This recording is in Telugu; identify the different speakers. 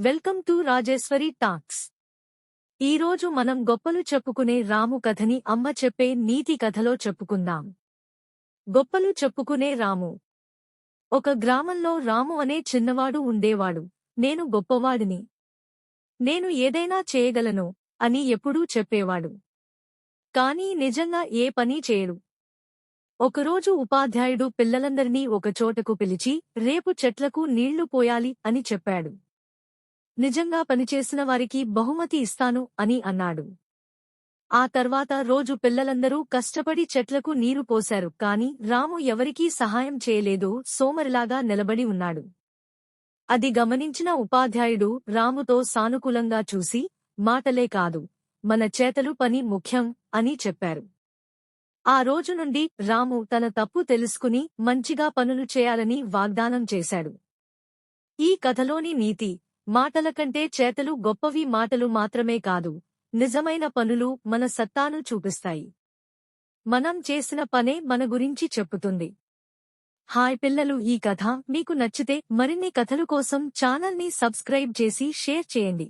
Speaker 1: Welcome to Rajeshwari talks. ఈరోజు మనం గొప్పలు చెప్పుకునే రాము కథని అమ్మ చెప్పే నీతి కథలో చెప్పుకుందాం. గొప్పలు చెప్పుకునే రాము. ఒక గ్రామంలో రాము అనే చిన్నవాడు ఉండేవాడు. నేను గొప్పవాడిని, నేను ఏదైనా చేయగలను అని ఎప్పుడూ చెప్పేవాడు. కానీ నిజంగా ఏ పనీ చేయడు. ఒకరోజు ఉపాధ్యాయుడు పిల్లలందరినీ ఒకచోటకు పిలిచి రేపు చెట్లకు నీళ్లు పోయాలి అని చెప్పాడు. నిజంగా పనిచేసిన వారికి బహుమతి ఇస్తాను అని అన్నాడు. ఆ తర్వాత రోజు పిల్లలందరూ కష్టపడి చెట్లకు నీరు పోశారు. కాని రాము ఎవరికీ సహాయం చేయలేదు, సోమరిలాగా నిలబడి ఉన్నాడు. అది గమనించిన ఉపాధ్యాయుడు రాముతో సానుకూలంగా చూసి, మాటలే కాదు, మన చేతలు పని ముఖ్యం అని చెప్పారు. ఆ రోజు నుండి రాము తన తప్పు తెలుసుకుని మంచిగా పనులు చేయాలని వాగ్దానం చేశాడు. ఈ కథలోని నీతి: మాటల కంటే చేతలు గొప్పవి. మాటలు మాత్రమే కాదు, నిజమైన పనులు మన సత్తాను చూపిస్తాయి. మనం చేసిన పనే మన గురించి చెప్పుతుంది. హాయ్ పిల్లలు, ఈ కథ మీకు నచ్చితే మరిన్ని కథలు కోసం ఛానల్ని సబ్స్క్రైబ్ చేసి షేర్ చేయండి.